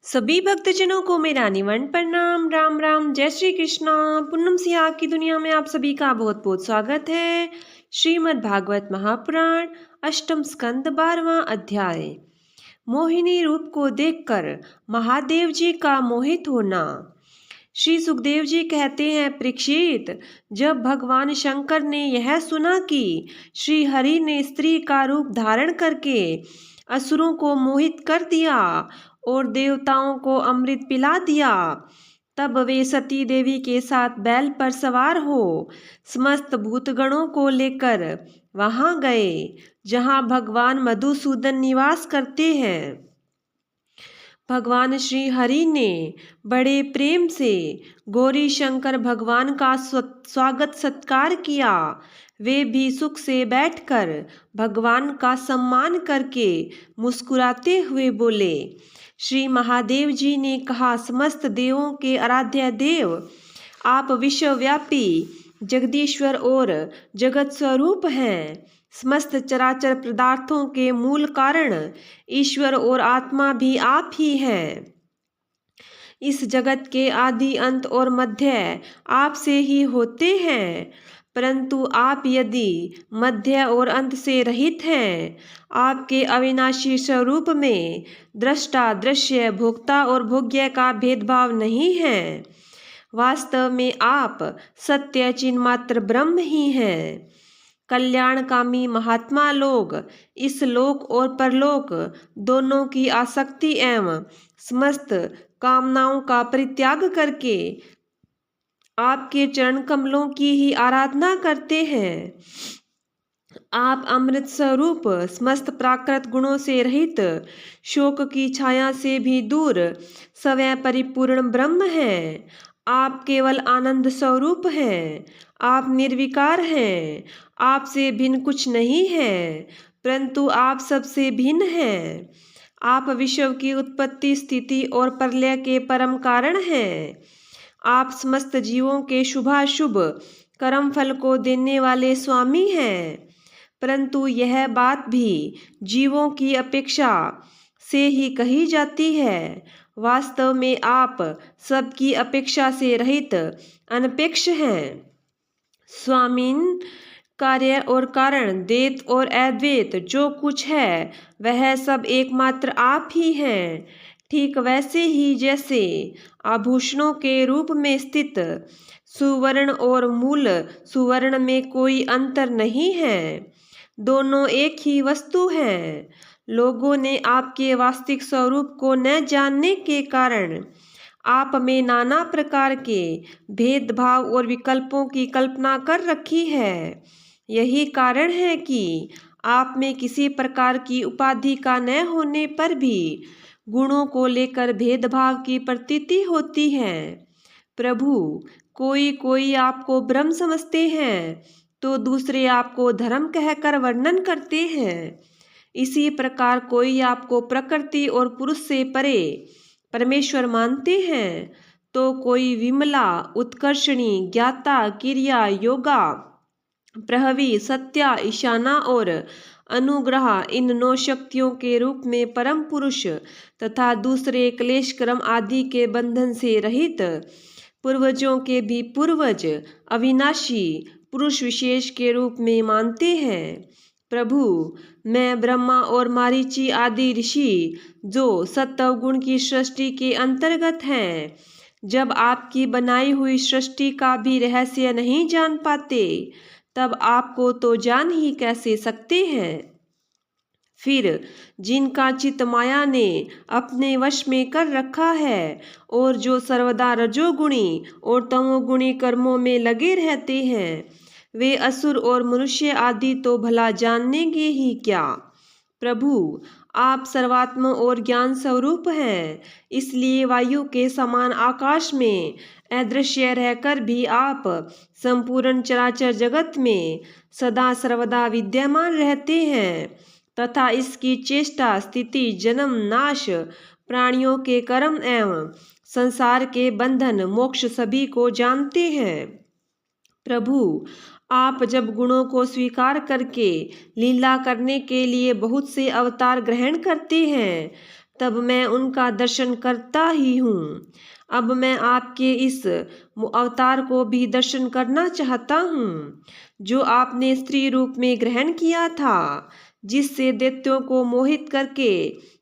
सभी भक्तजनों को मेरा निवन प्रणाम। राम राम, जय श्री कृष्णा। पूनम सियाग की दुनिया में आप सभी का बहुत बहुत स्वागत है। श्रीमद् भागवत महापुराण अष्टम स्कंद 12वां अध्याय। मोहिनी रूप को देखकर महादेव जी का मोहित होना। श्री सुखदेव जी कहते हैं, परीक्षित, जब भगवान शंकर ने यह सुना कि श्री हरि ने स्त्री का रूप धारण करके असुरों को मोहित कर दिया और देवताओं को अमृत पिला दिया, तब वे सती देवी के साथ बैल पर सवार हो समस्त भूतगणों को लेकर वहां गए जहां भगवान मधुसूदन निवास करते हैं। भगवान श्री हरि ने बड़े प्रेम से गौरी शंकर भगवान का स्वागत सत्कार किया। वे भी सुख से बैठकर भगवान का सम्मान करके मुस्कुराते हुए बोले। श्री महादेव जी ने कहा, समस्त देवों के आराध्य देव, आप विश्वव्यापी जगदीश्वर और जगत स्वरूप हैं। समस्त चराचर पदार्थों के मूल कारण ईश्वर और आत्मा भी आप ही हैं। इस जगत के आदि अंत और मध्य आप से ही होते हैं, परंतु आप यदि मध्य और अंत से रहित हैं, आपके अविनाशी स्वरूप में दृष्टा, दृश्य, भोक्ता और भोग्य का भेदभाव नहीं है। वास्तव में आप सत्य चिन्मात्र ब्रह्म ही हैं। कल्याणकामी महात्मा लोग इस लोक और परलोक दोनों की आसक्ति एवं समस्त कामनाओं का परित्याग करके आपके चरण कमलों की ही आराधना करते हैं। आप अमृत स्वरूप, समस्त प्राकृत गुणों से रहित, शोक की छाया से भी दूर, स्वयं परिपूर्ण ब्रह्म हैं। आप केवल आनंद स्वरूप हैं। आप निर्विकार हैं। आपसे भिन्न कुछ नहीं है, परंतु आप सबसे भिन्न हैं। आप विश्व की उत्पत्ति, स्थिति और प्रलय के परम कारण हैं। आप समस्त जीवों के शुभाशुभ कर्म फल को देने वाले स्वामी हैं, परंतु यह बात भी जीवों की अपेक्षा से ही कही जाती है। वास्तव में आप सबकी अपेक्षा से रहित अनपेक्ष हैं। स्वामीन, कार्य और कारण, द्वैत और अद्वैत जो कुछ है वह सब एकमात्र आप ही हैं। ठीक वैसे ही जैसे आभूषणों के रूप में स्थित सुवर्ण और मूल सुवर्ण में कोई अंतर नहीं है, दोनों एक ही वस्तु हैं। लोगों ने आपके वास्तविक स्वरूप को न जानने के कारण आप में नाना प्रकार के भेदभाव और विकल्पों की कल्पना कर रखी है। यही कारण है कि आप में किसी प्रकार की उपाधि का न होने पर भी गुणों को लेकर भेदभाव की प्रतीति होती है। प्रभु, कोई कोई आपको ब्रह्म समझते हैं तो दूसरे आपको धर्म कहकर वर्णन करते हैं। इसी प्रकार कोई आपको प्रकृति और पुरुष से परे परमेश्वर मानते हैं तो कोई विमला, उत्कर्षणी, ज्ञाता, क्रिया, योगा, प्रहवी, सत्या, ईशाना और अनुग्रह, इन 9 शक्तियों के रूप में परम पुरुष तथा दूसरे क्लेश कर्म आदि के बंधन से रहित, पूर्वजों के भी पूर्वज, अविनाशी पुरुष विशेष के रूप में मानते हैं। प्रभु, मैं ब्रह्मा और मारीची आदि ऋषि जो सत्वगुण की सृष्टि के अंतर्गत हैं, जब आपकी बनाई हुई सृष्टि का भी रहस्य नहीं जान पाते, तब आपको तो जान ही कैसे सकते हैं। फिर जिनका चित्त माया ने अपने वश में कर रखा है और जो सर्वदा रजोगुणी और तमोगुणी कर्मों में लगे रहते हैं, वे असुर और मनुष्य आदि तो भला जानेंगे ही क्या। प्रभु, आप सर्वात्म और ज्ञान स्वरूप हैं, इसलिए वायु के समान आकाश में अदृश्य रहकर भी आप संपूर्ण चराचर जगत में सदा सर्वदा विद्यमान रहते हैं तथा इसकी चेष्टा, स्थिति, जन्म, नाश, प्राणियों के कर्म एवं संसार के बंधन, मोक्ष सभी को जानते हैं। प्रभु, आप जब गुणों को स्वीकार करके लीला करने के लिए बहुत से अवतार ग्रहण करते हैं, तब मैं उनका दर्शन करता ही हूँ। अब मैं आपके इस अवतार को भी दर्शन करना चाहता हूँ, जो आपने स्त्री रूप में ग्रहण किया था, जिससे दैत्यों को मोहित करके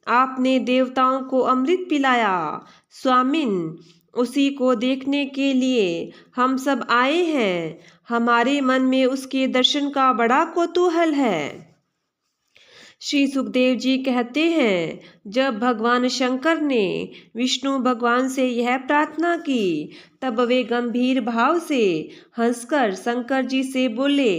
आपने देवताओं को अमृत पिलाया। स्वामिन, उसी को देखने के लिए हम सब आए हैं। हमारे मन में उसके दर्शन का बड़ा कौतूहल है। श्री सुखदेव जी कहते हैं, जब भगवान शंकर ने विष्णु भगवान से यह प्रार्थना की, तब वे गंभीर भाव से हंसकर शंकर जी से बोले।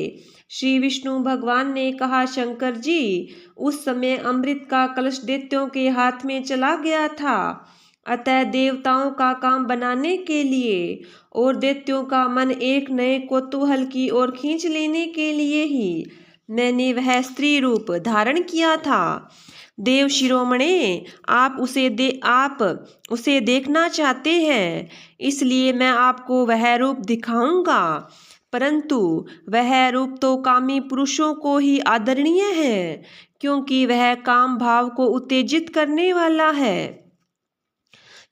श्री विष्णु भगवान ने कहा, शंकर जी, उस समय अमृत का कलश दैत्यों के हाथ में चला गया था, अतः देवताओं का काम बनाने के लिए और दैत्यों का मन एक नए कौतूहल की ओर खींच लेने के लिए ही मैंने वह स्त्री रूप धारण किया था। देव शिरोमणे, आप उसे देखना चाहते हैं, इसलिए मैं आपको वह रूप दिखाऊंगा, परंतु वह रूप तो कामी पुरुषों को ही आदरणीय है, क्योंकि वह काम भाव को उत्तेजित करने वाला है।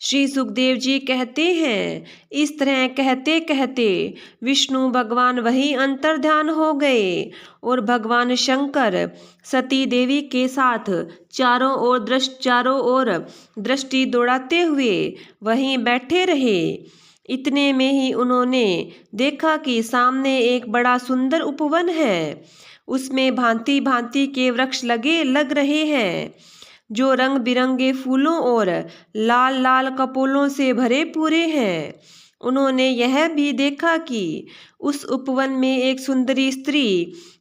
श्री सुखदेव जी कहते हैं, इस तरह कहते कहते विष्णु भगवान वही अंतर्ध्यान हो गए और भगवान शंकर सती देवी के साथ चारों ओर दृष्टि दौड़ाते हुए वहीं बैठे रहे। इतने में ही उन्होंने देखा कि सामने एक बड़ा सुंदर उपवन है। उसमें भांति भांति के वृक्ष लग रहे हैं, जो रंग बिरंगे फूलों और लाल लाल कपोलों से भरे पूरे हैं। उन्होंने यह भी देखा कि उस उपवन में एक सुंदरी स्त्री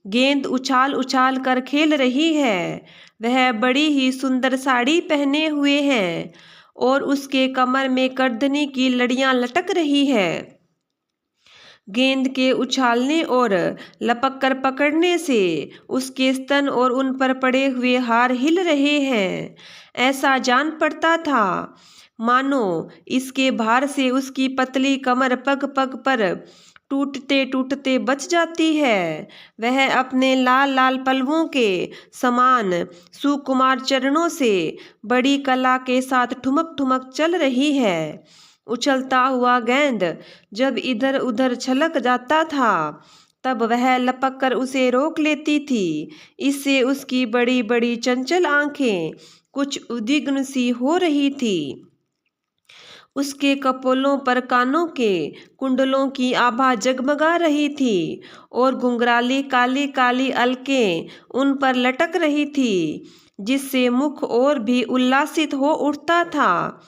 गेंद उछाल उछाल कर खेल रही है। वह बड़ी ही सुंदर साड़ी पहने हुए है और उसके कमर में करधनी की लड़ियां लटक रही है। गेंद के उछालने और लपक कर पकड़ने से उसके स्तन और उन पर पड़े हुए हार हिल रहे हैं। ऐसा जान पड़ता था मानो इसके भार से उसकी पतली कमर पग पग पर टूटते टूटते बच जाती है। वह अपने लाल लाल पल्लवों के समान सुकुमार चरणों से बड़ी कला के साथ ठुमक ठुमक चल रही है। उछलता हुआ गेंद जब इधर उधर छलक जाता था, तब वह लपक कर उसे रोक लेती थी। इससे उसकी बड़ी बड़ी चंचल आंखें कुछ उद्विग्न सी हो रही थी। उसके कपोलों पर कानों के कुंडलों की आभा जगमगा रही थी और घुंघराली काली काली अलकें उन पर लटक रही थी, जिससे मुख और भी उल्लासित हो उठता था।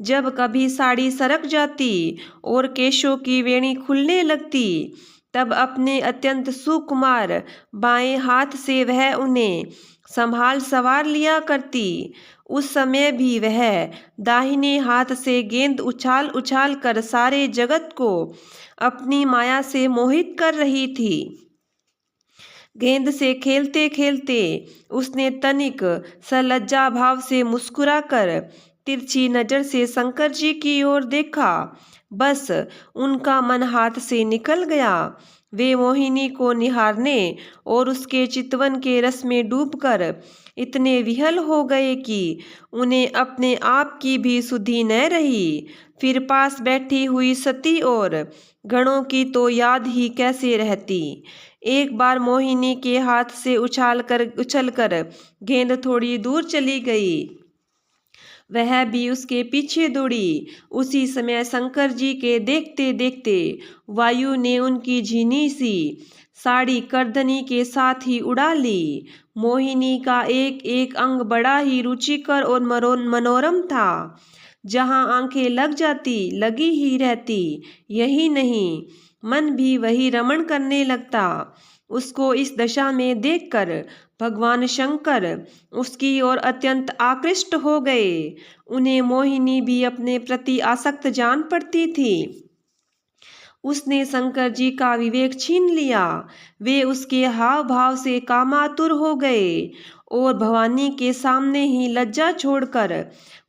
जब कभी साड़ी सरक जाती और केशों की वेणी खुलने लगती, तब अपने अत्यंत सुकुमार बाएं हाथ से वह उन्हें संभाल सवार लिया करती। उस समय भी वह दाहिने हाथ से गेंद उछाल उछाल कर सारे जगत को अपनी माया से मोहित कर रही थी। गेंद से खेलते खेलते उसने तनिक सलज्जा भाव से मुस्कुराकर तिरछी नजर से शंकर जी की ओर देखा। बस उनका मन हाथ से निकल गया। वे मोहिनी को निहारने और उसके चितवन के रस में डूबकर इतने विहल हो गए कि उन्हें अपने आप की भी सुधि न रही। फिर पास बैठी हुई सती और गणों की तो याद ही कैसे रहती। एक बार मोहिनी के हाथ से उछलकर गेंद थोड़ी दूर चली गई। वह भी उसके पीछे दौड़ी। उसी समय शंकर जी के देखते देखते वायु ने उनकी झीनी सी साड़ी करधनी के साथ ही उड़ा ली। मोहिनी का एक एक अंग बड़ा ही रुचिकर और मनोरम था। जहाँ आंखें लग जाती लगी ही रहती। यही नहीं, मन भी वही रमण करने लगता। उसको इस दशा में देखकर भगवान शंकर उसकी ओर अत्यंत आकृष्ट हो गए। उन्हें मोहिनी भी अपने प्रति आसक्त जान पड़ती थी। उसने शंकर जी का विवेक छीन लिया। वे उसके हाव भाव से कामातुर हो गए और भवानी के सामने ही लज्जा छोड़कर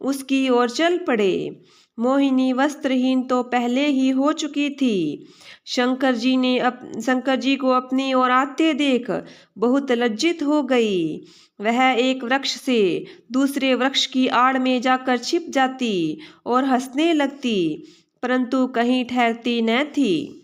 उसकी ओर चल पड़े। मोहिनी वस्त्रहीन तो पहले ही हो चुकी थी। शंकर जी को अपनी ओर आते देख बहुत लज्जित हो गई। वह एक वृक्ष से दूसरे वृक्ष की आड़ में जाकर छिप जाती और हंसने लगती, परंतु कहीं ठहरती न थी।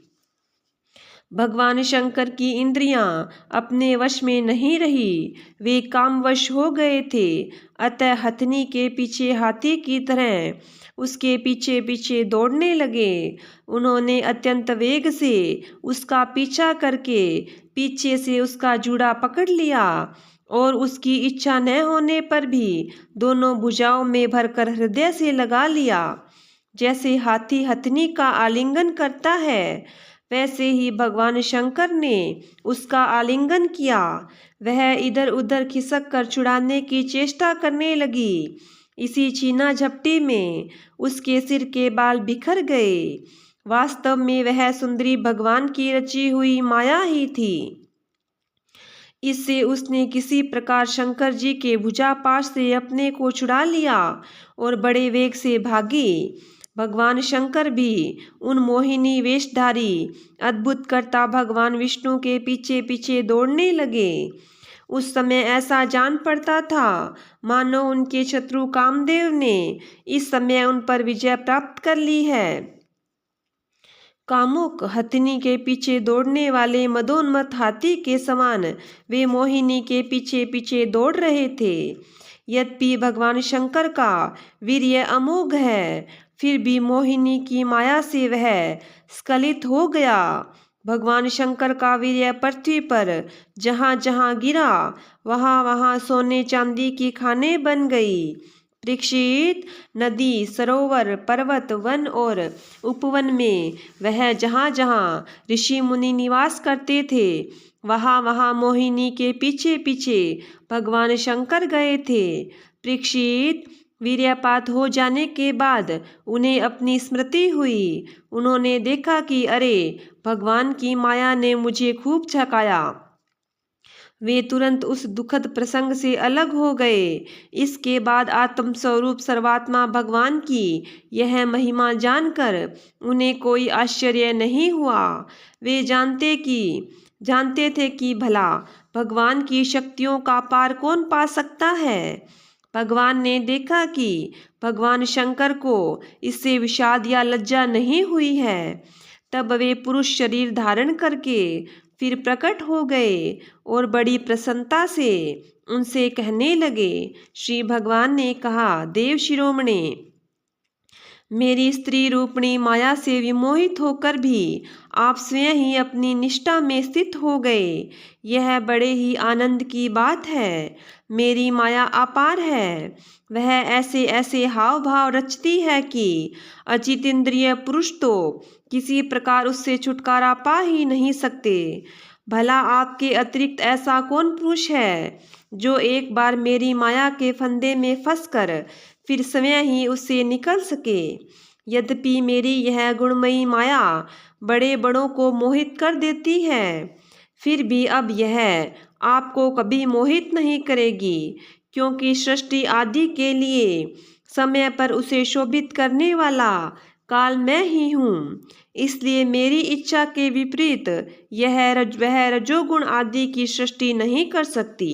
भगवान शंकर की इंद्रियां अपने वश में नहीं रही, वे कामवश हो गए थे। अतः हथनी के पीछे हाथी की तरह उसके पीछे पीछे दौड़ने लगे। उन्होंने अत्यंत वेग से उसका पीछा करके पीछे से उसका जूड़ा पकड़ लिया और उसकी इच्छा न होने पर भी दोनों भुजाओं में भरकर हृदय से लगा लिया। जैसे हाथी हथनी का आलिंगन करता है, वैसे ही भगवान शंकर ने उसका आलिंगन किया। वह इधर उधर खिसक कर छुड़ाने की चेष्टा करने लगी। इसी छीना झपटी में उसके सिर के बाल बिखर गए। वास्तव में वह सुंदरी भगवान की रची हुई माया ही थी। इससे उसने किसी प्रकार शंकर जी के भुजापाश से अपने को छुड़ा लिया और बड़े वेग से भागी। भगवान शंकर भी उन मोहिनी वेशधारी अद्भुत कर्ता भगवान विष्णु के पीछे पीछे दौड़ने लगे। उस समय ऐसा जान पड़ता था मानो उनके शत्रु कामदेव ने इस समय उन पर विजय प्राप्त कर ली है। कामुक हथिनी के पीछे दौड़ने वाले मदोन्मत्त हाथी के समान वे मोहिनी के पीछे पीछे दौड़ रहे थे। यद्यपि भगवान शंकर का वीर्य अमोघ है, फिर भी मोहिनी की माया से वह स्खलित हो गया। भगवान शंकर का वीर्य पृथ्वी पर जहाँ जहाँ गिरा वहाँ वहाँ सोने चांदी की खानें बन गई। परीक्षित, नदी, सरोवर, पर्वत, वन और उपवन में वह जहाँ जहाँ ऋषि मुनि निवास करते थे, वहाँ वहाँ मोहिनी के पीछे पीछे भगवान शंकर गए थे। परीक्षित, वीर्यपात हो जाने के बाद उन्हें अपनी स्मृति हुई। उन्होंने देखा कि अरे, भगवान की माया ने मुझे खूब झकाया। वे तुरंत उस दुखद प्रसंग से अलग हो गए। इसके बाद आत्म स्वरूप सर्वात्मा भगवान की यह महिमा जानकर उन्हें कोई आश्चर्य नहीं हुआ। वे जानते थे कि भला भगवान की शक्तियों का पार कौन पा सकता है। भगवान ने देखा कि भगवान शंकर को इससे विषाद या लज्जा नहीं हुई है। तब वे पुरुष शरीर धारण करके फिर प्रकट हो गए और बड़ी प्रसन्नता से उनसे कहने लगे। श्री भगवान ने कहा, देव शिरोमणे, मेरी स्त्री रूपणी माया से विमोहित होकर भी आप स्वयं ही अपनी निष्ठा में स्थित हो गए। यह बड़े ही आनंद की बात है। मेरी माया अपार है। वह ऐसे ऐसे हाव भाव रचती है कि अचिंत्येंद्रिय पुरुष तो किसी प्रकार उससे छुटकारा पा ही नहीं सकते। भला आपके अतिरिक्त ऐसा कौन पुरुष है जो एक बार मेरी माया के फंदे में फंसकर फिर स्वयं ही उससे निकल सके। यद्यपि मेरी यह गुणमयी माया बड़े बड़ों को मोहित कर देती है, फिर भी अब यह आपको कभी मोहित नहीं करेगी, क्योंकि सृष्टि आदि के लिए समय पर उसे शोभित करने वाला काल मैं ही हूँ। इसलिए मेरी इच्छा के विपरीत वह रजोगुण आदि की सृष्टि नहीं कर सकती।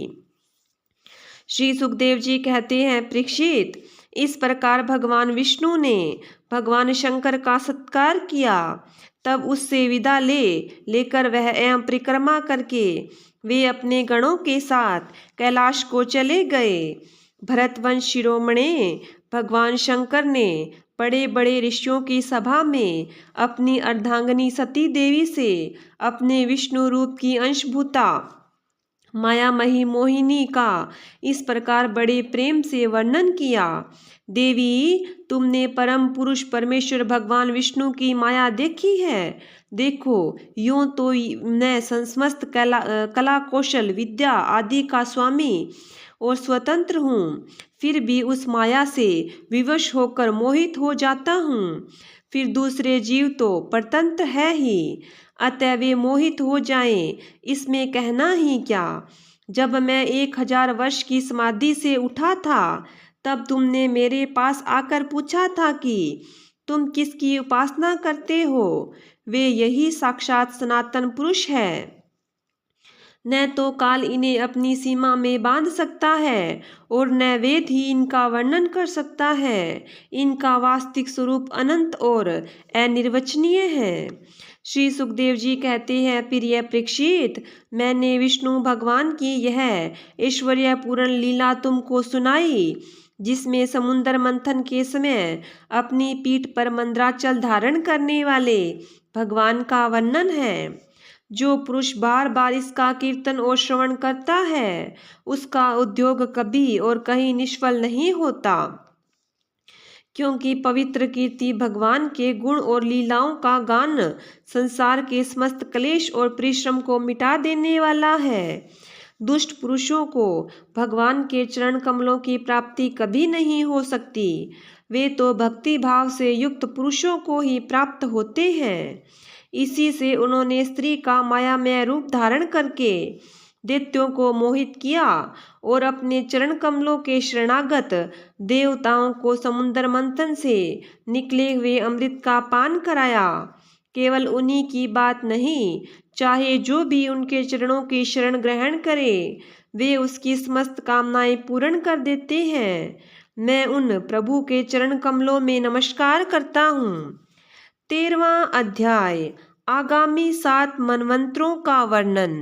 श्री सुखदेव जी कहते हैं, परीक्षित, इस प्रकार भगवान विष्णु ने भगवान शंकर का सत्कार किया। तब उससे विदा लेकर वह एवं परिक्रमा करके वे अपने गणों के साथ कैलाश को चले गए। भरतवंश शिरोमणे, भगवान शंकर ने बड़े बड़े ऋषियों की सभा में अपनी अर्धांगिनी सती देवी से अपने विष्णु रूप की अंशभूता मायामयी मोहिनी का इस प्रकार बड़े प्रेम से वर्णन किया। देवी, तुमने परम पुरुष परमेश्वर भगवान विष्णु की माया देखी है। देखो, यूं तो मैं समस्त कला कौशल विद्या आदि का स्वामी और स्वतंत्र हूँ, फिर भी उस माया से विवश होकर मोहित हो जाता हूँ। फिर दूसरे जीव तो परतंत्र है ही, अतः वे मोहित हो जाएं, इसमें कहना ही क्या। जब मैं 1000 वर्ष की समाधि से उठा था, तब तुमने मेरे पास आकर पूछा था कि तुम किसकी उपासना करते हो। वे यही साक्षात सनातन पुरुष है। न तो काल इन्हें अपनी सीमा में बांध सकता है और न वेद ही इनका वर्णन कर सकता है। इनका वास्तविक स्वरूप अनंत और अनिर्वचनीय है। श्री सुखदेव जी कहते हैं, प्रिय परीक्षित, मैंने विष्णु भगवान की यह ऐश्वर्य पूर्ण लीला तुमको सुनाई, जिसमें समुद्र मंथन के समय अपनी पीठ पर मंद्राचल धारण करने वाले भगवान का वर्णन है। जो पुरुष बार बार इसका कीर्तन और श्रवण करता है, उसका उद्योग कभी और कहीं निष्फल नहीं होता, क्योंकि पवित्र कीर्ति भगवान के गुण और लीलाओं का गान संसार के समस्त क्लेश और परिश्रम को मिटा देने वाला है। दुष्ट पुरुषों को भगवान के चरण कमलों की प्राप्ति कभी नहीं हो सकती। वे तो भक्ति भाव से युक्त पुरुषों को ही प्राप्त होते हैं। इसी से उन्होंने स्त्री का मायामय रूप धारण करके दैत्यों को मोहित किया और अपने चरण कमलों के शरणागत देवताओं को समुद्र मंथन से निकले हुए अमृत का पान कराया। केवल उन्हीं की बात नहीं, चाहे जो भी उनके चरणों की शरण ग्रहण करे, वे उसकी समस्त कामनाएं पूर्ण कर देते हैं। मैं उन प्रभु के चरण कमलों में नमस्कार करता हूँ। 13वां अध्याय, आगामी 7 मनवंतरों का वर्णन।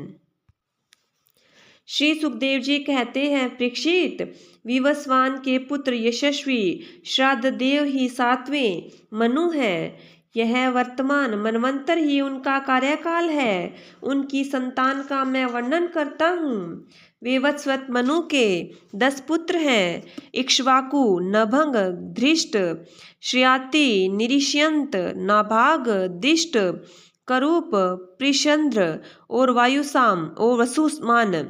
श्री सुखदेव जी कहते हैं, परीक्षित, विवस्वान के पुत्र यशस्वी श्राद्ध देव ही 7वें मनु है। यह वर्तमान मनवंतर ही उनका कार्यकाल है। उनकी संतान का मैं वर्णन करता हूँ। विवस्वत मनु के 10 पुत्र हैं, इक्ष्वाकु, नभंग, धृष्ट, श्रियाति, निरिष्यंत, नाभाग, दिष्ट, करूप, प्रिशंद्र और वायुसाम और वसुमान।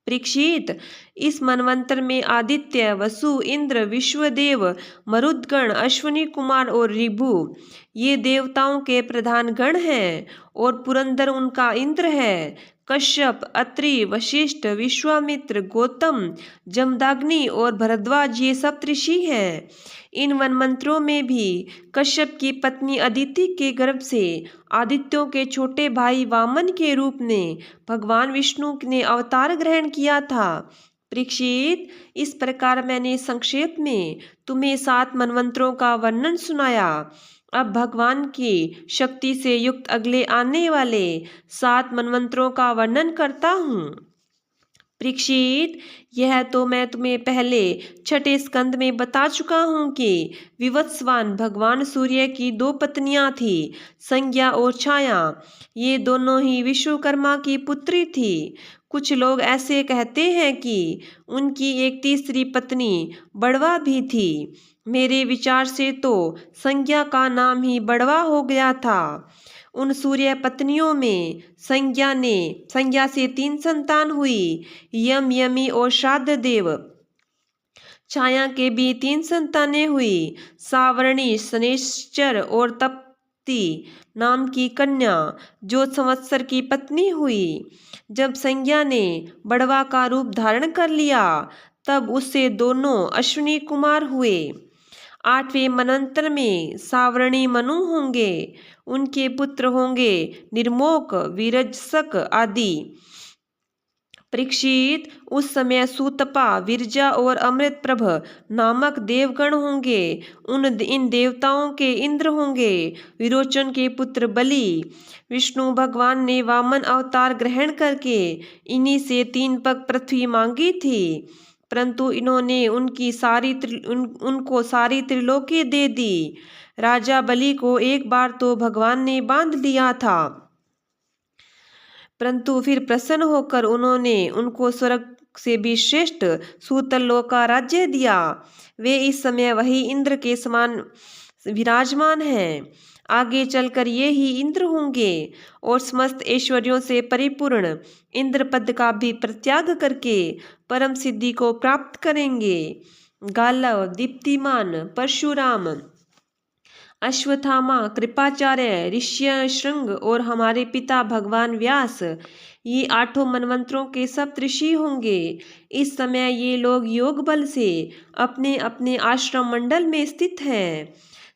परीक्षित, इस मनवंतर में आदित्य, वसु, इंद्र, विश्वदेव, मरुदगण, अश्विनी कुमार और ऋभु ये देवताओं के प्रधान गण हैं और पुरंदर उनका इंद्र है। कश्यप, अत्रि, वशिष्ठ, विश्वामित्र, गौतम, जमदाग्नि और भरद्वाज ये सप्तऋषि हैं। इन वनमंत्रों में भी कश्यप की पत्नी अदिति के गर्भ से आदित्यों के छोटे भाई वामन के रूप में भगवान विष्णु ने अवतार ग्रहण किया था। परीक्षित, इस प्रकार मैंने संक्षेप में तुम्हें 7 मनवंतरों का वर्णन सुनाया। अब भगवान की शक्ति से युक्त अगले आने वाले 7 मनवंतरों का वर्णन करता हूँ। परीक्षित, यह तो मैं तुम्हें पहले 6ठे स्कंद में बता चुका हूँ कि विवत्सवान भगवान सूर्य की 2 पत्नियां थी, संज्ञा और छाया। ये दोनों ही विश्वकर्मा की पुत्री थी। कुछ लोग ऐसे कहते हैं कि उनकी एक तीसरी पत्नी बड़वा भी थी। मेरे विचार से तो संज्ञा का नाम ही बड़वा हो गया था। उन सूर्य पत्नियों में संज्ञा से 3 संतान हुई, यम, यमी और श्राद्ध देव। छाया के भी 3 संतानें हुई, सावर्णी, शनैश्चर और तप्ती नाम की कन्या, जो संवत्सर की पत्नी हुई। जब संज्ञा ने बड़वा का रूप धारण कर लिया, तब उससे दोनों अश्विनी कुमार हुए। 8वें मनवंतर में सावर्णी मनु होंगे। उनके पुत्र होंगे निर्मोक, विरजसक आदि। परीक्षित, उस समय सूतपा, विरजा और अमृतप्रभ नामक देवगण होंगे। इन देवताओं के इंद्र होंगे विरोचन के पुत्र बलि। विष्णु भगवान ने वामन अवतार ग्रहण करके इन्हीं से 3 पग पृथ्वी मांगी थी, परंतु इन्होंने उनको सारी त्रिलोकी दे दी। राजा बलि को एक बार तो भगवान ने बांध लिया था, परंतु फिर प्रसन्न होकर उन्होंने उनको स्वर्ग से भी श्रेष्ठ सूतल लोक का राज्य दिया। वे इस समय वही इंद्र के समान विराजमान हैं। आगे चलकर ये ही इंद्र होंगे और समस्त ऐश्वर्यों से परिपूर्ण इंद्र पद का भी परित्याग करके परम सिद्धि को प्राप्त करेंगे। गालव, दीप्तिमान, परशुराम अश्वत्थामा, कृपाचार्य, ऋष्यशृंग और हमारे पिता भगवान व्यास, ये 8 मनवंतरों के सप्तऋषि होंगे। इस समय ये लोग योग बल से अपने अपने आश्रम मंडल में स्थित हैं।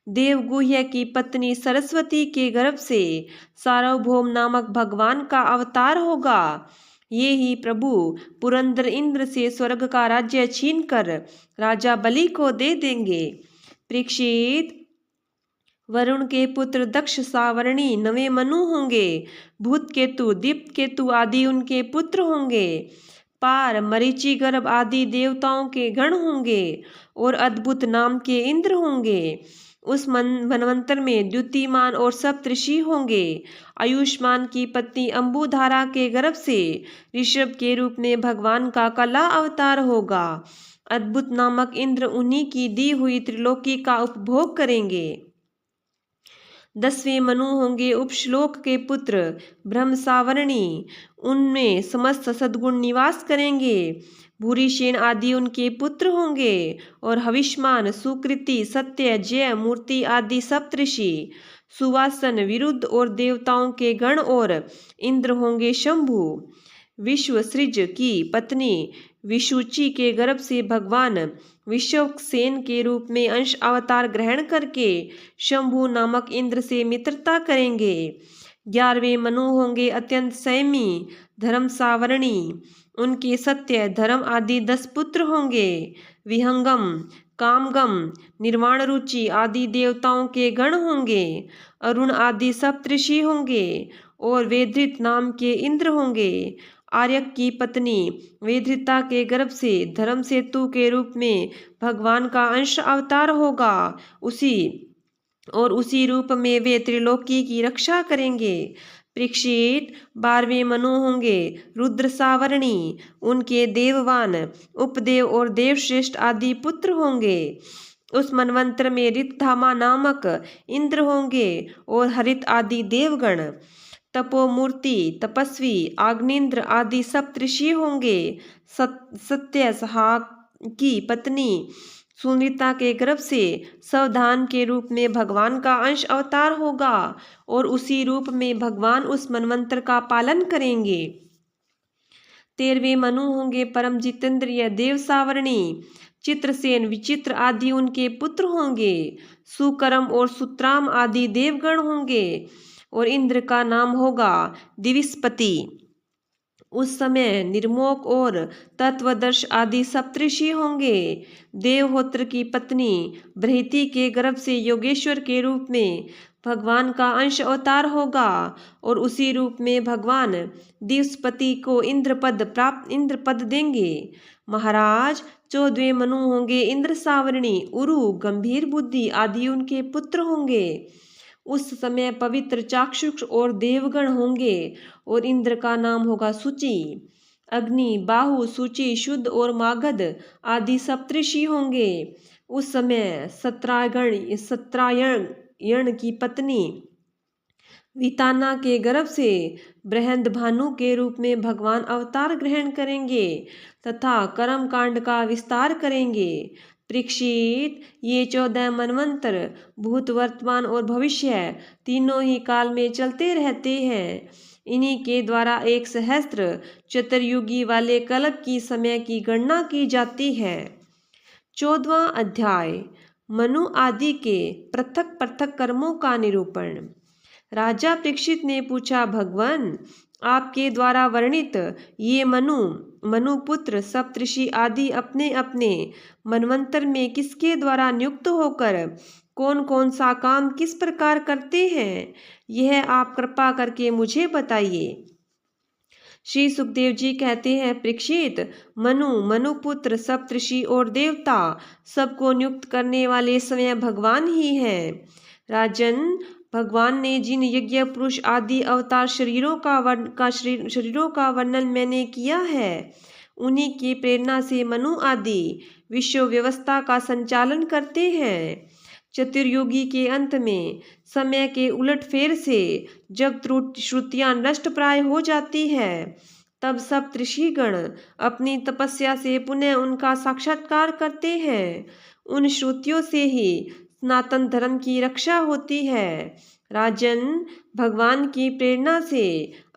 देवगुह्य की पत्नी सरस्वती के गर्भ से सार्वभौम नामक भगवान का अवतार होगा। ये ही प्रभु पुरंदर इंद्र से स्वर्ग का राज्य छीनकर राजा बलि को दे देंगे। परीक्षित, वरुण के पुत्र दक्ष, सावर्णी, नवे मनु होंगे। भूत केतु, दीप्त केतु आदि उनके पुत्र होंगे। पार, मरीचि, गर्भ आदि देवताओं के गण होंगे और अद्भुत नाम के इंद्र होंगे। उस मनवंतर में द्युतिमान और सप्तऋषि होंगे। आयुष्मान की पत्नी अंबुधारा के गर्भ से ऋषभ के रूप में भगवान का कला अवतार होगा। अद्भुत नामक इंद्र उन्हीं की दी हुई त्रिलोकी का उपभोग करेंगे। 10वें मनु होंगे उपश्लोक के पुत्र ब्रह्म, सावर्णी, उनमें समस्त सद्गुण निवास करेंगे। भूरिसेन आदि उनके पुत्र होंगे और हविष्मान, सुकृति, सत्य, जय, मूर्ति आदि सप्तऋषि, सुवासन, विरुद्ध और देवताओं के गण और इंद्र होंगे शंभु। विश्वसृज की पत्नी विशुचि के गर्भ से भगवान विश्वक्सेन के रूप में अंश अवतार ग्रहण करके शंभु नामक इंद्र से मित्रता करेंगे। 11वें मनु होंगे अत्यंत संयमी धर्म, सावर्णी, उनके सत्य, धर्म आदि 10 पुत्र होंगे। विहंगम, कामगम, निर्वाण रुचि आदि देवताओं के गण होंगे। अरुण आदि सप्तऋषि होंगे और वेदृत नाम के इंद्र होंगे। आर्यक की पत्नी वेदृता के गर्भ से धर्म सेतु के रूप में भगवान का अंश अवतार होगा। उसी रूप में वे त्रिलोकी की रक्षा करेंगे। परीक्षित, 12वें मनु होंगे रुद्र, सावर्णी, उनके देववान, उपदेव और देवश्रेष्ठ आदि पुत्र होंगे। उस मनवंतर में ऋतधामा नामक इंद्र होंगे और हरित आदि देवगण। तपोमूर्ति, तपस्वी, आग्नेन्द्र आदि सप्तऋषि होंगे। सत्य सहा की पत्नी सुनीता के गर्भ से सावधान के रूप में भगवान का अंश अवतार होगा और उसी रूप में भगवान उस मनवंतर का पालन करेंगे। 13वें मनु होंगे परम जितेंद्रिय देव, सावर्णी, चित्रसेन, विचित्र आदि उनके पुत्र होंगे। सुकर्म और सुत्राम आदि देवगण होंगे और इंद्र का नाम होगा दिविस्पति। उस समय निर्मोक और तत्वदर्श आदि सप्तऋषि होंगे। देवहोत्र की पत्नी बृहति के गर्भ से योगेश्वर के रूप में भगवान का अंश अवतार होगा और उसी रूप में भगवान दिवस्पति को इंद्र पद देंगे। महाराज, 14वें मनु होंगे इंद्र, सावर्णी, उरु, गंभीर बुद्धि आदि उनके पुत्र होंगे। उस समय पवित्र चाक्षुष और देवगण होंगे और इंद्र का नाम होगा सुचि। अग्नि, बाहु, सुचि, शुद्ध और मागध आदि सप्तऋषि होंगे। उस समय सत्रायण की पत्नी विताना के गर्भ से बृहद भानु के रूप में भगवान अवतार ग्रहण करेंगे तथा कर्म कांड का विस्तार करेंगे। परीक्षित, ये 14 मनवंतर भूत, वर्तमान और भविष्य तीनों ही काल में चलते रहते हैं। इन्हीं के द्वारा 1 सहस्त्र चतुर्युगी वाले कल्प की समय की गणना की जाती है। 14वां अध्याय, मनु आदि के पृथक पृथक कर्मों का निरूपण। राजा परीक्षित ने पूछा, भगवान, आपके द्वारा वर्णित ये मनुपुत्र सप्तऋषि आदि अपने अपने मनवंतर में किसके द्वारा नियुक्त होकर कौन कौन सा काम किस प्रकार करते हैं, यह आप कृपा करके मुझे बताइए। श्री सुखदेव जी कहते हैं, परीक्षित, मनुपुत्र, सप्तऋषि और देवता सबको नियुक्त करने वाले स्वयं भगवान ही हैं। राजन, भगवान ने जिन यज्ञ पुरुष आदि अवतार शरीरों का वर्णन मैंने किया है, उन्हीं की प्रेरणा से मनु आदि विश्व व्यवस्था का संचालन करते हैं। चतुर्युगी के अंत में समय के उलटफेर से जब श्रुतियां नष्ट प्राय हो जाती है, तब सप्तऋषिगण अपनी तपस्या से पुनः उनका साक्षात्कार करते हैं। उन श्रुतियों से ही सनातन धर्म की रक्षा होती है। राजन, भगवान की प्रेरणा से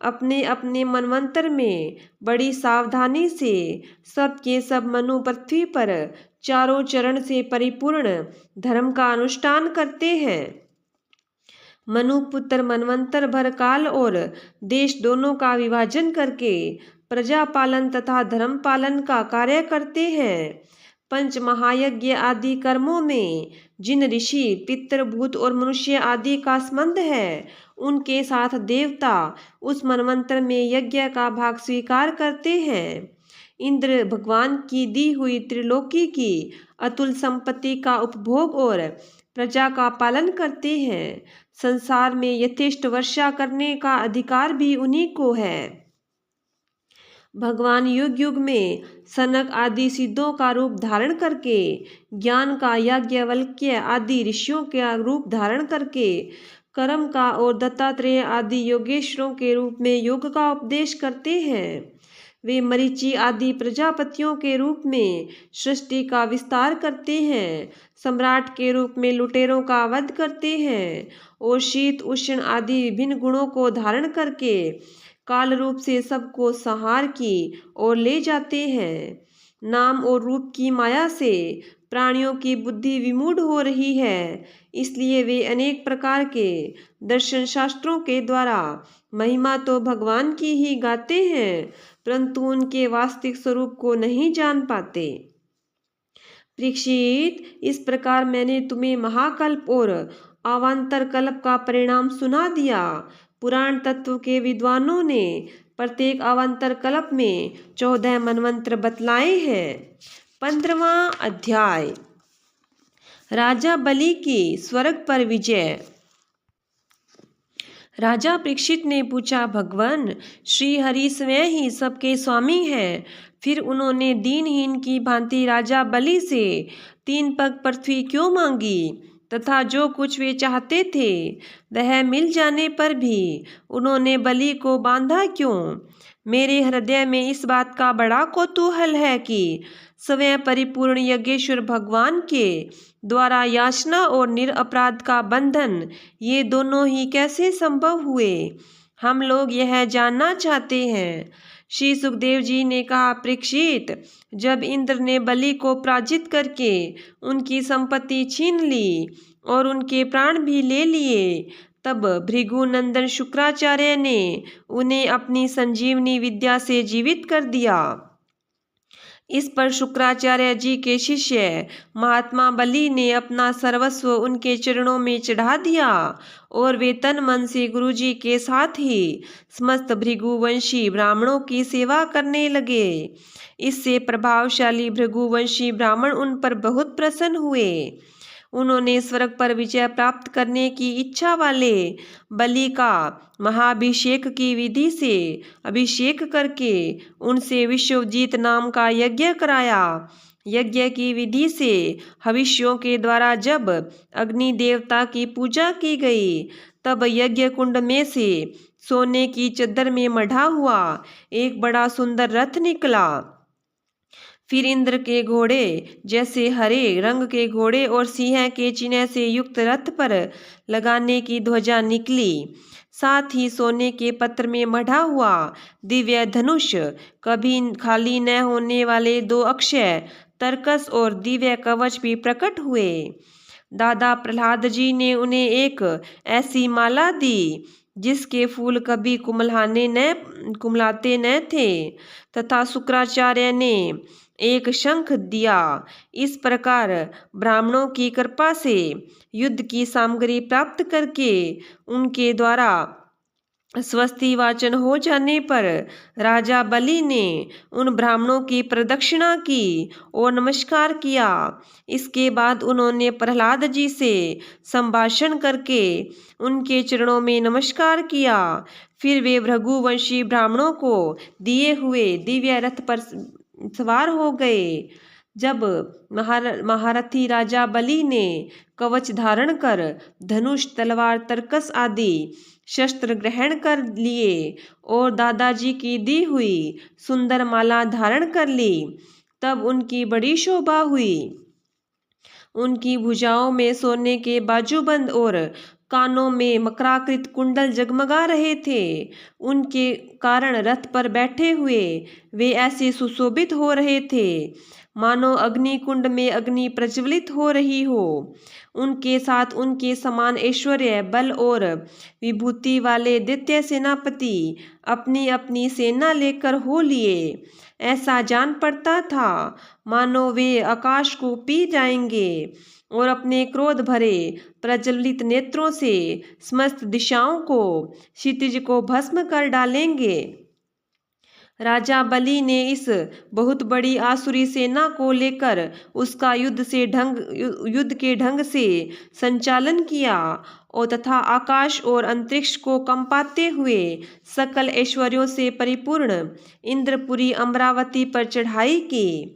अपने अपने मनवंतर में बड़ी सावधानी से सब के सब मनु पृथ्वी पर चारों चरण से परिपूर्ण धर्म का अनुष्ठान करते हैं। मनुपुत्र मनवंतर भर काल और देश दोनों का विभाजन करके प्रजा पालन तथा धर्म पालन का कार्य करते हैं। पंच महायज्ञ आदि कर्मों में जिन ऋषि, पितृ, भूत और मनुष्य आदि का संबंध है, उनके साथ देवता उस मनवंतर में यज्ञ का भाग स्वीकार करते हैं। इंद्र भगवान की दी हुई त्रिलोकी की अतुल संपत्ति का उपभोग और प्रजा का पालन करते हैं। संसार में यथेष्ट वर्षा करने का अधिकार भी उन्हीं को है। भगवान युग युग में सनक आदि सिद्धों का रूप धारण करके, ज्ञान का याज्ञवल्क्य आदि ऋषियों का रूप धारण करके, कर्म का और दत्तात्रेय आदि योगेश्वरों के रूप में योग का उपदेश करते हैं। वे मरीचि आदि प्रजापतियों के रूप में सृष्टि का विस्तार करते हैं, सम्राट के रूप में लुटेरों का वध करते हैं और शीत उष्ण आदि विभिन्न गुणों को धारण करके काल रूप से सबको संहार की ओर ले जाते हैं। नाम और रूप की माया से प्राणियों की बुद्धि विमूढ़ हो रही है, इसलिए वे अनेक प्रकार के दर्शन शास्त्रों के द्वारा महिमा तो भगवान की ही गाते हैं, परंतु उनके वास्तविक स्वरूप को नहीं जान पाते। परीक्षित, इस प्रकार मैंने तुम्हें महाकल्प और अवान्तर कल्प का परिणाम सुना दिया। पुराण तत्व के विद्वानों ने प्रत्येक अवान्तर कल्प में 14 मनवंतर बतलाए हैं। 15वां अध्याय, राजा बलि की स्वर्ग पर विजय। राजा परीक्षित ने पूछा, भगवान श्री हरि स्वयं ही सबके स्वामी हैं, फिर उन्होंने दीनहीन की भांति राजा बलि से 3 पग पृथ्वी क्यों मांगी तथा जो कुछ वे चाहते थे वह मिल जाने पर भी उन्होंने बलि को बांधा क्यों? मेरे हृदय में इस बात का बड़ा कौतूहल है कि स्वयं परिपूर्ण यज्ञेश्वर भगवान के द्वारा याचना और निरपराध का बंधन, ये दोनों ही कैसे संभव हुए? हम लोग यह जानना चाहते हैं। श्री सुखदेव जी ने कहा, परीक्षित, जब इंद्र ने बलि को पराजित करके उनकी संपत्ति छीन ली और उनके प्राण भी ले लिए, तब भृगुनंदन शुक्राचार्य ने उन्हें अपनी संजीवनी विद्या से जीवित कर दिया। इस पर शुक्राचार्य जी के शिष्य महात्मा बलि ने अपना सर्वस्व उनके चरणों में चढ़ा दिया और वे तन मन से गुरु जी के साथ ही समस्त भृगुवंशी ब्राह्मणों की सेवा करने लगे। इससे प्रभावशाली भृगुवंशी ब्राह्मण उन पर बहुत प्रसन्न हुए। उन्होंने स्वर्ग पर विजय प्राप्त करने की इच्छा वाले बलि का महाभिषेक की विधि से अभिषेक करके उनसे विश्वजीत नाम का यज्ञ कराया। यज्ञ की विधि से हविष्यों के द्वारा जब अग्नि देवता की पूजा की गई, तब यज्ञ कुंड में से सोने की चद्दर में मढ़ा हुआ एक बड़ा सुंदर रथ निकला। फिर इंद्र के घोड़े जैसे हरे रंग के घोड़े और सिंह के चिन्ह से युक्त रथ पर लगाने की ध्वजा निकली। साथ ही सोने के पत्र में मढ़ा हुआ दिव्य धनुष, कभी खाली न होने वाले 2 अक्षय तरकस और दिव्य कवच भी प्रकट हुए। दादा प्रहलाद जी ने उन्हें एक ऐसी माला दी जिसके फूल कभी कुमलाते न थे, तथा शुक्राचार्य ने एक शंख दिया। इस प्रकार ब्राह्मणों की कृपा से युद्ध की सामग्री प्राप्त करके उनके द्वारा स्वस्ति वाचन हो जाने पर राजा बलि ने उन ब्राह्मणों की प्रदक्षिणा की और नमस्कार किया। इसके बाद उन्होंने प्रहलाद जी से संभाषण करके उनके चरणों में नमस्कार किया। फिर वे भृगुवंशी ब्राह्मणों को दिए हुए दिव्य रथ पर सवार हो गए। जब महारथी राजा बलि ने कवच धारण कर धनुष, तलवार, तरकस आदि शस्त्र ग्रहण कर लिए और दादाजी की दी हुई सुंदर माला धारण कर ली, तब उनकी बड़ी शोभा हुई। उनकी भुजाओं में सोने के बाजूबंद और कानों में मकराकृत कुंडल जगमगा रहे थे। उनके कारण रथ पर बैठे हुए वे ऐसे सुशोभित हो रहे थे मानो अग्नि कुंड में अग्नि प्रज्वलित हो रही हो। उनके साथ उनके समान ऐश्वर्य बल और विभूति वाले द्वितीय सेनापति अपनी अपनी सेना लेकर हो लिए। ऐसा जान पड़ता था मानो वे आकाश को पी जाएंगे और अपने क्रोध भरे प्रज्वलित नेत्रों से समस्त दिशाओं को क्षितिज को भस्म कर डालेंगे। राजा बलि ने इस बहुत बड़ी आसुरी सेना को लेकर उसका युद्ध के ढंग से संचालन किया और तथा आकाश और अंतरिक्ष को कंपाते हुए सकल ऐश्वर्यों से परिपूर्ण इंद्रपुरी अमरावती पर चढ़ाई की।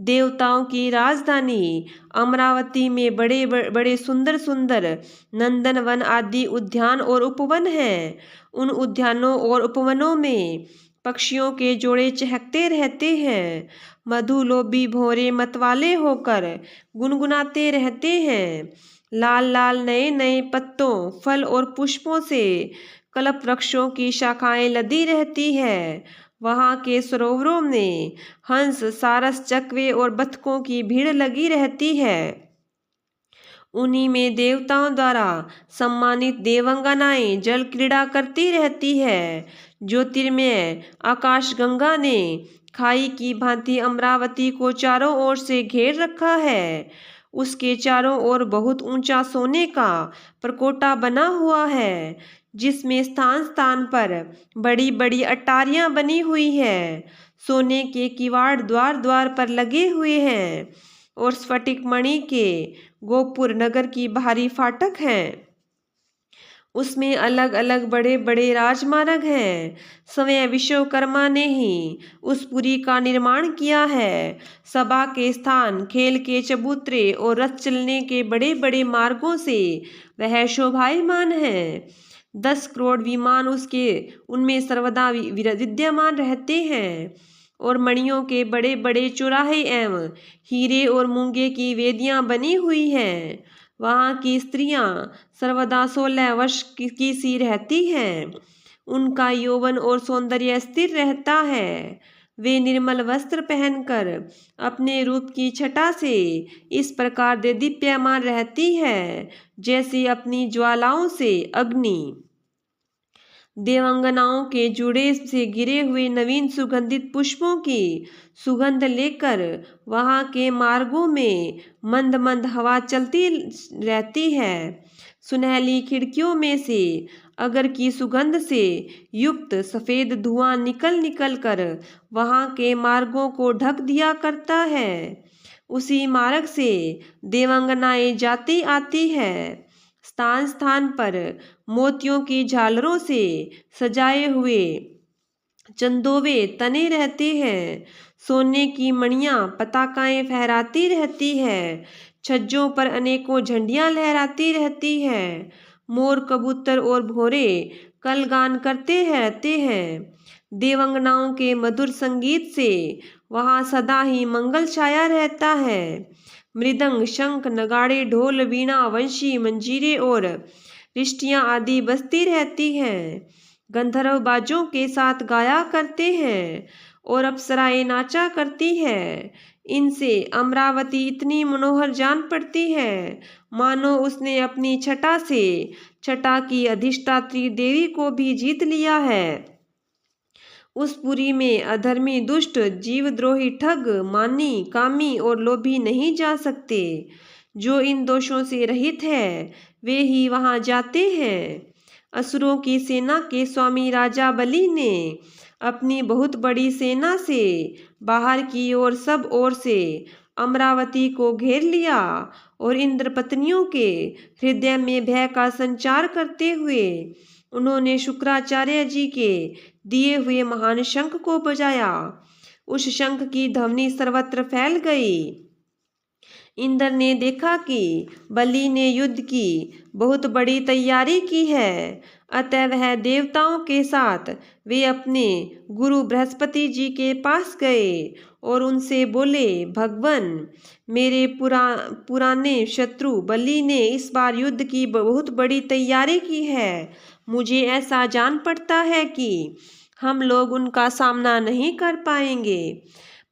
देवताओं की राजधानी अमरावती में बड़े बड़े सुंदर सुंदर नंदनवन आदि उद्यान और उपवन हैं। उन उद्यानों और उपवनों में पक्षियों के जोड़े चहकते रहते हैं। मधुलोभी भौरे मतवाले होकर गुनगुनाते रहते हैं। लाल लाल नए नए पत्तों फल और पुष्पों से कल्प वृक्षों की शाखाएं लदी रहती है। वहाँ के सरोवरों में हंस सारस चकवे और बतखों की भीड़ लगी रहती है। उन्हीं में देवताओं द्वारा सम्मानित देवांगनाएं जल क्रीड़ा करती रहती है। ज्योतिर्मय आकाश गंगा ने खाई की भांति अमरावती को चारों ओर से घेर रखा है। उसके चारों ओर बहुत ऊंचा सोने का परकोटा बना हुआ है जिसमें स्थान स्थान पर बड़ी बड़ी अटारियां बनी हुई है। सोने के किवाड़ द्वार द्वार पर लगे हुए हैं और स्फटिक मणि के गोपुर नगर की भारी फाटक हैं। उसमें अलग अलग बड़े बड़े राजमार्ग हैं। स्वयं विश्वकर्मा ने ही उस पुरी का निर्माण किया है। सभा के स्थान, खेल के चबूतरे और रथ चलने के बड़े बड़े मार्गों से वह शोभायमान है। 10 करोड़ विमान उनमें सर्वदा विद्यमान रहते हैं और मणियों के बड़े बड़े चौराहे एवं हीरे और मूंगे की वेदियां बनी हुई हैं। वहाँ की स्त्रियां सर्वदा 16 वर्ष की सी रहती हैं। उनका यौवन और सौंदर्य स्थिर रहता है। वे निर्मल वस्त्र पहनकर अपने रूप की छटा से इस प्रकार दीप्यमान रहती है जैसे अपनी ज्वालाओं से अग्नि। देवांगनाओं के जुड़े से गिरे हुए नवीन सुगंधित पुष्पों की सुगंध लेकर वहाँ के मार्गों में मंद मंद हवा चलती रहती है। सुनहली खिड़कियों में से अगर की सुगंध से युक्त सफ़ेद धुआं निकल निकल कर वहाँ के मार्गों को ढक दिया करता है। उसी मार्ग से देवांगनाएं जाती आती है। स्थान स्थान पर मोतियों की झालरों से सजाए हुए चंदोवे तने रहते हैं। सोने की मणियां पताकाएं फहराती रहती है। छज्जों पर अनेकों झंडियां लहराती रहती है। मोर कबूतर और भौरे कलगान करते रहते हैं। देवांगनाओं के मधुर संगीत से वहाँ सदा ही मंगल छाया रहता है। मृदंग शंख नगाड़े ढोल वीणा वंशी मंजीरे और रिष्टियाँ आदि बजती रहती हैं। गंधर्व बाजों के साथ गाया करते हैं और अप्सराएं नाचा करती है। इनसे अमरावती इतनी मनोहर जान पड़ती है मानो उसने अपनी छटा से छटा की अधिष्ठात्री देवी को भी जीत लिया है। उस पुरी में अधर्मी दुष्ट जीवद्रोही ठग मानी कामी और लोभी नहीं जा सकते। जो इन दोषों से रहित है वे ही वहाँ जाते हैं। असुरों की सेना के स्वामी राजा बलि ने अपनी बहुत बड़ी सेना से बाहर की ओर सब ओर से अमरावती को घेर लिया और इंद्रपत्नियों के हृदय में भय का संचार करते हुए उन्होंने शुक्राचार्य जी के दिए हुए महान शंख को बजाया। उस शंख की ध्वनि सर्वत्र फैल गई। इंद्र ने देखा कि बलि ने युद्ध की बहुत बड़ी तैयारी की है, अतः वह देवताओं के साथ वे अपने गुरु बृहस्पति जी के पास गए और उनसे बोले, भगवान, मेरे पुराने शत्रु बलि ने इस बार युद्ध की बहुत बड़ी तैयारी की है। मुझे ऐसा जान पड़ता है कि हम लोग उनका सामना नहीं कर पाएंगे।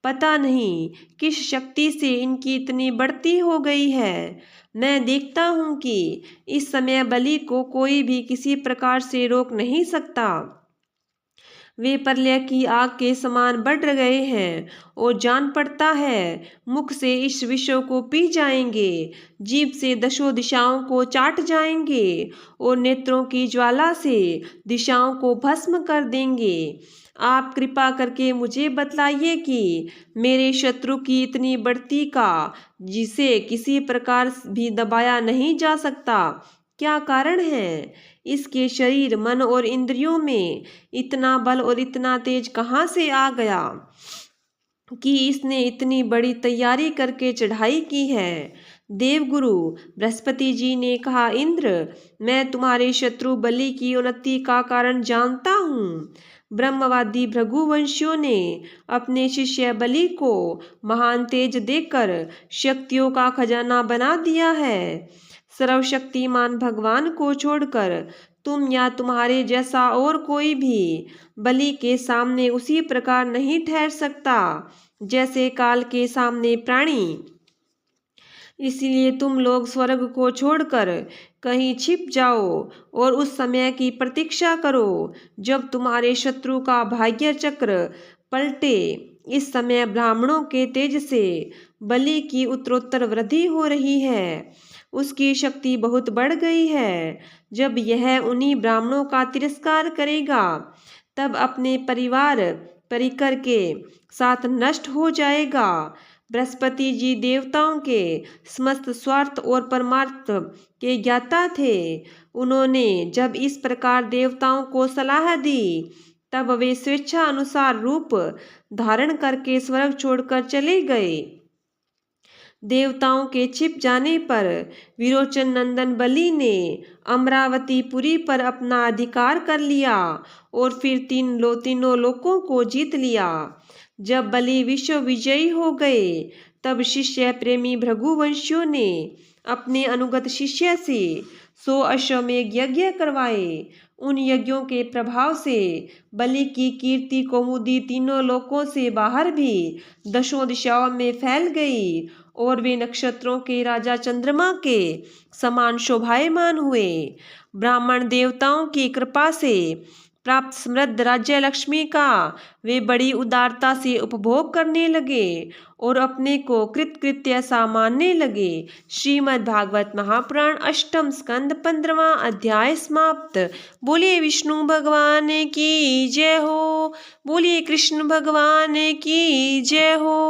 पता नहीं किस शक्ति से इनकी इतनी बढ़ती हो गई है। मैं देखता हूँ कि इस समय बलि को कोई भी किसी प्रकार से रोक नहीं सकता। वे प्रलय की आग के समान बढ़ गए हैं और जान पड़ता है मुख से इस विश्व को पी जाएंगे, जीभ से दशों दिशाओं को चाट जाएंगे और नेत्रों की ज्वाला से दिशाओं को भस्म कर देंगे। आप कृपा करके मुझे बतलाइए कि मेरे शत्रु की इतनी बढ़ती का, जिसे किसी प्रकार भी दबाया नहीं जा सकता, क्या कारण है? इसके शरीर, मन और इंद्रियों में इतना बल और इतना तेज कहाँ से आ गया कि इसने इतनी बड़ी तैयारी करके चढ़ाई की है? देवगुरु बृहस्पति जी ने कहा, इंद्र, मैं तुम्हारे शत्रु बलि की उन्नति का कारण जानता हूँ। ब्रह्मवादी भृगुवंशियों ने अपने शिष्य बलि को महान तेज देकर शक्तियों का खजाना बना दिया है। सर्वशक्तिमान भगवान को छोड़कर तुम या तुम्हारे जैसा और कोई भी बलि के सामने उसी प्रकार नहीं ठहर सकता जैसे काल के सामने प्राणी। इसलिए तुम लोग स्वर्ग को छोड़कर कहीं छिप जाओ और उस समय की प्रतीक्षा करो जब तुम्हारे शत्रु का भाग्य चक्र पलटे। इस समय ब्राह्मणों के तेज से बलि की उत्तरोत्तर वृद्धि हो रही है। उसकी शक्ति बहुत बढ़ गई है। जब यह उन्हीं ब्राह्मणों का तिरस्कार करेगा तब अपने परिवार परिकर के साथ नष्ट हो जाएगा। बृहस्पति जी देवताओं के समस्त स्वार्थ और परमार्थ के ज्ञाता थे। उन्होंने जब इस प्रकार देवताओं को सलाह दी तब वे स्वेच्छा अनुसार रूप धारण करके स्वर्ग छोड़कर चले गए। देवताओं के छिप जाने पर विरोचन नंदन बलि ने अमरावतीपुरी पर अपना अधिकार कर लिया और फिर तीनों लोकों को जीत लिया। जब बलि विश्व विजयी हो गए तब शिष्य प्रेमी भृगुवंशियों ने अपने अनुगत शिष्य से 100 अश्वमेध यज्ञ करवाए। उन यज्ञों के प्रभाव से बलि की कीर्ति कौमुदी तीनों लोकों से बाहर भी दशों दिशाओं में फैल गई और वे नक्षत्रों के राजा चंद्रमा के समान शोभायमान हुए। ब्राह्मण देवताओं की कृपा से प्राप्त समृद्ध राज्य लक्ष्मी का वे बड़ी उदारता से उपभोग करने लगे और अपने को कृतकृत्य सा मानने लगे। श्रीमद् भागवत महापुराण अष्टम स्कंद 15वां अध्याय समाप्त। बोलिए विष्णु भगवान की जय हो। बोलिए कृष्ण भगवान की जय हो।